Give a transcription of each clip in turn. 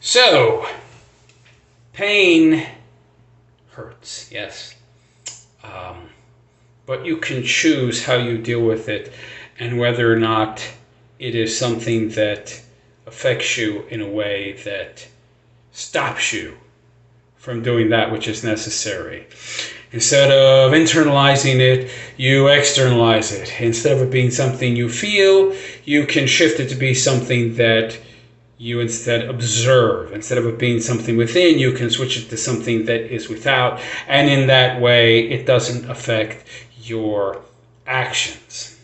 So, pain hurts, yes. But you can choose how you deal with it and whether or not it is something that affects you in a way that stops you from doing that which is necessary. Instead of internalizing it, you externalize it. Instead of it being something you feel, you can shift it to be something that you instead observe. Instead of it being something within, you can switch it to something that is without. And in that way, it doesn't affect your actions.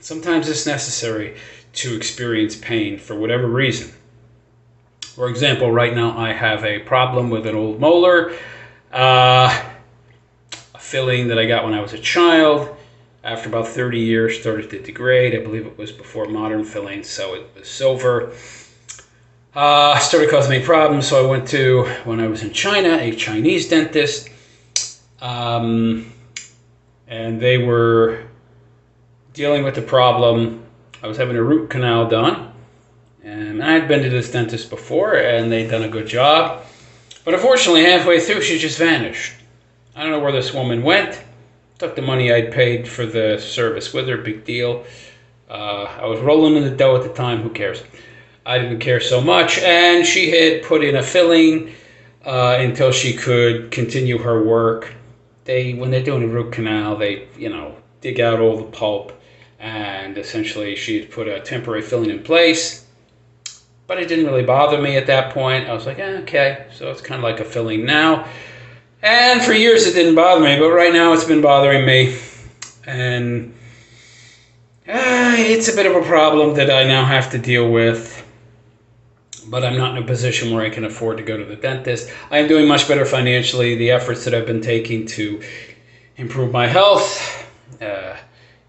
Sometimes it's necessary to experience pain for whatever reason. For example, right now I have a problem with an old molar. A filling that I got when I was a child. After about 30 years, started to degrade. I believe it was before modern fillings, so it was silver. Started causing me problems, so I went to, when I was in China, a Chinese dentist. And they were dealing with the problem. I was having a root canal done. And I had been to this dentist before, and they'd done a good job. But unfortunately, halfway through, she just vanished. I don't know where this woman went. Took the money I'd paid for the service with her, big deal. I was rolling in the dough at the time, who cares? I didn't care so much, and she had put in a filling until she could continue her work. When they're doing a root canal, they, dig out all the pulp, and essentially she had put a temporary filling in place. But it didn't really bother me at that point. I was like, okay, so it's kind of like a filling now. And for years it didn't bother me, but right now it's been bothering me. And it's a bit of a problem that I now have to deal with. But I'm not in a position where I can afford to go to the dentist. I am doing much better financially. The efforts that I've been taking to improve my health, the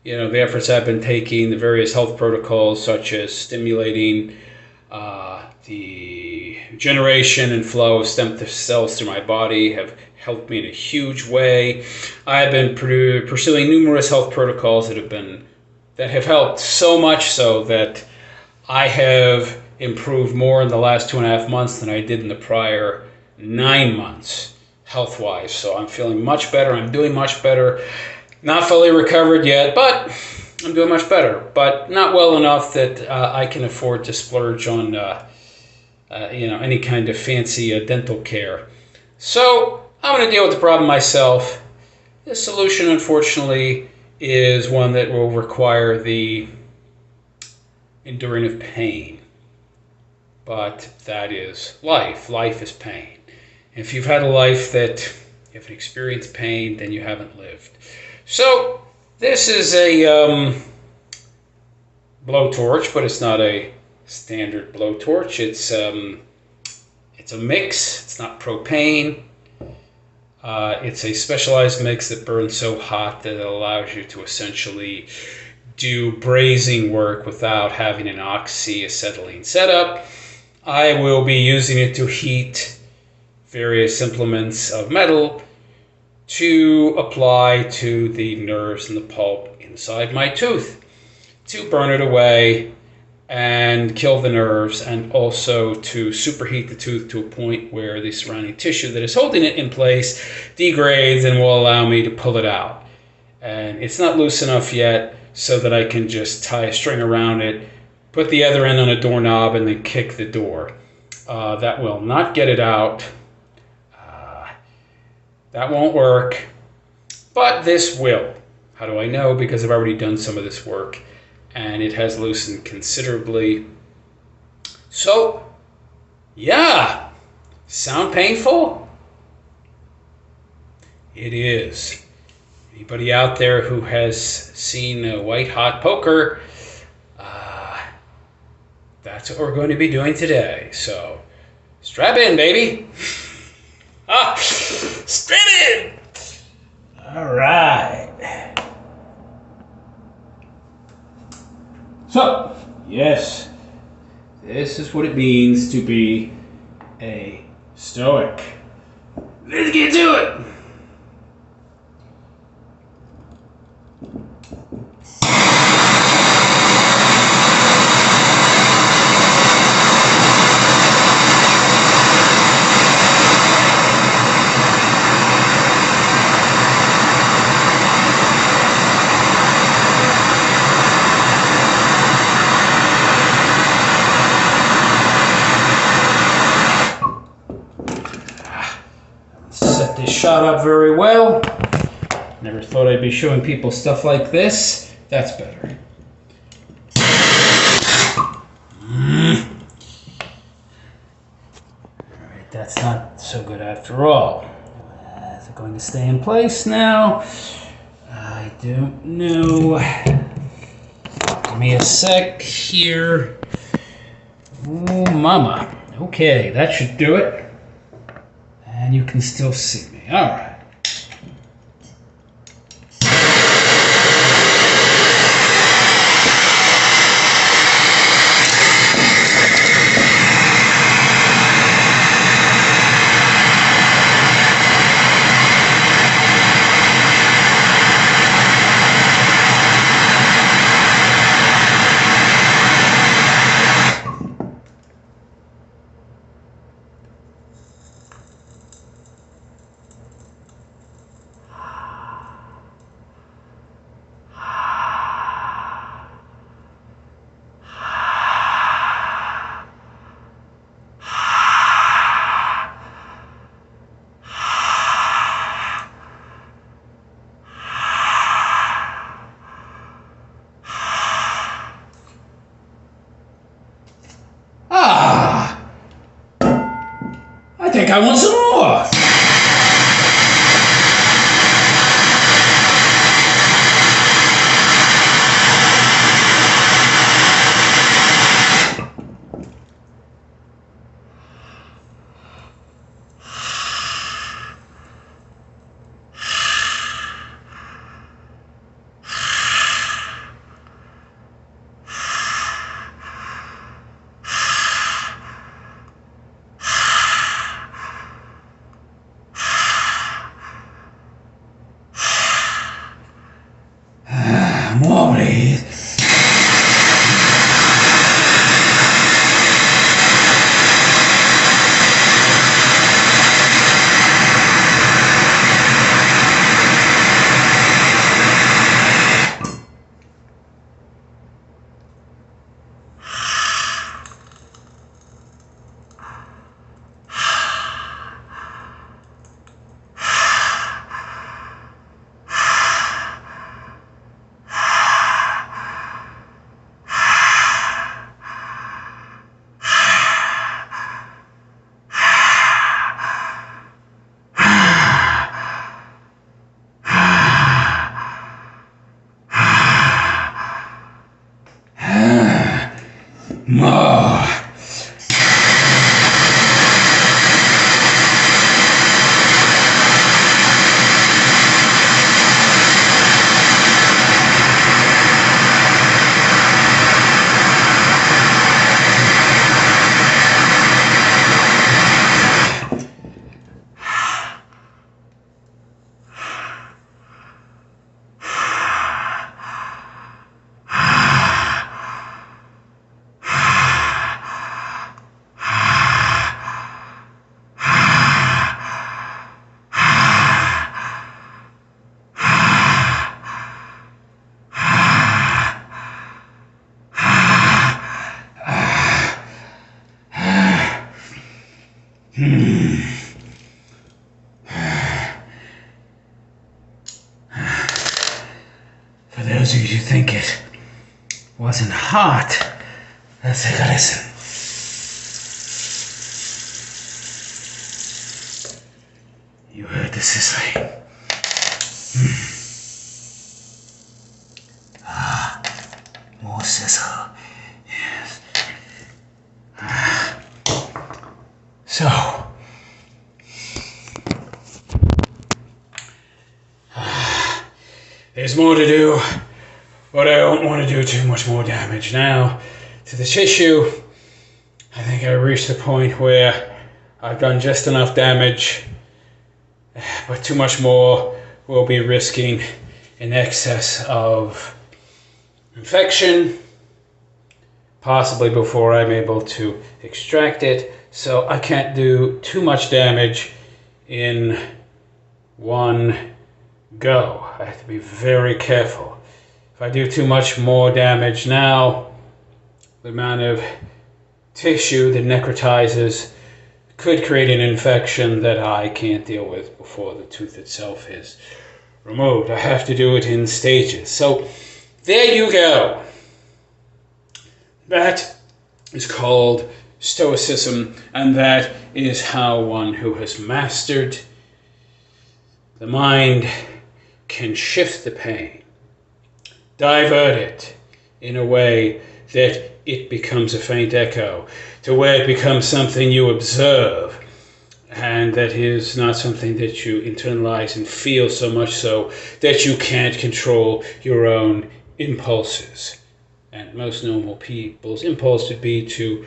efforts I've been taking, the various health protocols such as stimulating the generation and flow of stem cells through my body have helped me in a huge way. I've been pursuing numerous health protocols that have helped so much so that I have improved more in the last 2.5 months than I did in the prior 9 months, health-wise. So I'm feeling much better. I'm doing much better. Not fully recovered yet, but I'm doing much better. But not well enough that I can afford to splurge on, any kind of fancy dental care. So I'm going to deal with the problem myself. The solution, unfortunately, is one that will require the enduring of pain. But that is life. Life is pain. If you've had a life that you haven't experienced pain, then you haven't lived. So this is a blowtorch, but it's not a standard blowtorch. It's a mix. It's not propane. It's a specialized mix that burns so hot that it allows you to essentially do brazing work without having an oxyacetylene setup. I will be using it to heat various implements of metal to apply to the nerves and the pulp inside my tooth to burn it away and kill the nerves, and also to superheat the tooth to a point where the surrounding tissue that is holding it in place degrades and will allow me to pull it out. And it's not loose enough yet so that I can just tie a string around it, put the other end on a doorknob, and then kick the door. That will not get it out. That won't work. But this will. How do I know? Because I've already done some of this work, and it has loosened considerably. So, yeah. Sound painful? It is. Anybody out there who has seen a white hot poker, that's what we're going to be doing today. So, strap in, baby. Strap in. All right. So, yes, this is what it means to be a stoic. Let's get to it. shot up very well. Never thought I'd be showing people stuff like this. That's better. Alright, that's not so good after all. Is it going to stay in place now? I don't know. Give me a sec here. Oh, mama. Okay, that should do it. And you can still see me. All right. I think I want some more. More, please. More. For those of you who think it wasn't hot, let's take a listen. You heard the sizzling. More sizzle. Yes. So, there's more to do, but I don't want to do too much more damage now to the tissue. I think I reached the point where I've done just enough damage, but too much more will be risking in excess of infection, possibly before I'm able to extract it. So I can't do too much damage in one go. I have to be very careful. If I do too much more damage now, the amount of tissue that necrotizes could create an infection that I can't deal with before the tooth itself is removed. I have to do it in stages. So there you go. That is called Stoicism, and that is how one who has mastered the mind can shift the pain, divert it in a way that it becomes a faint echo, to where it becomes something you observe, and that is not something that you internalize and feel so much so that you can't control your own impulses. And most normal people's impulse would be to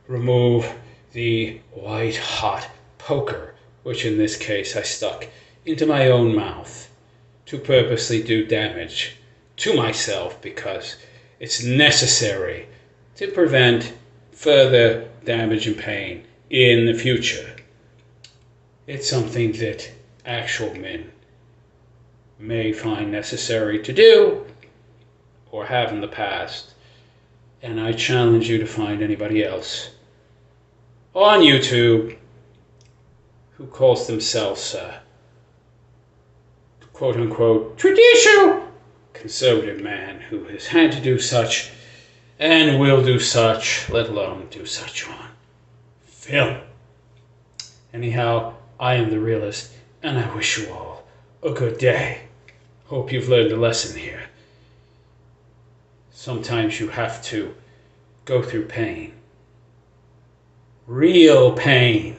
remove the white-hot poker, which in this case I stuck into my own mouth to purposely do damage to myself because it's necessary to prevent further damage and pain in the future. It's something that actual men may find necessary to do or have in the past, and I challenge you to find anybody else on YouTube who calls themselves quote-unquote traditional conservative man who has had to do such and will do such, let alone do such on film. Anyhow, I am the realist, and I wish you all a good day. Hope you've learned a lesson here. Sometimes you have to go through pain. Real pain.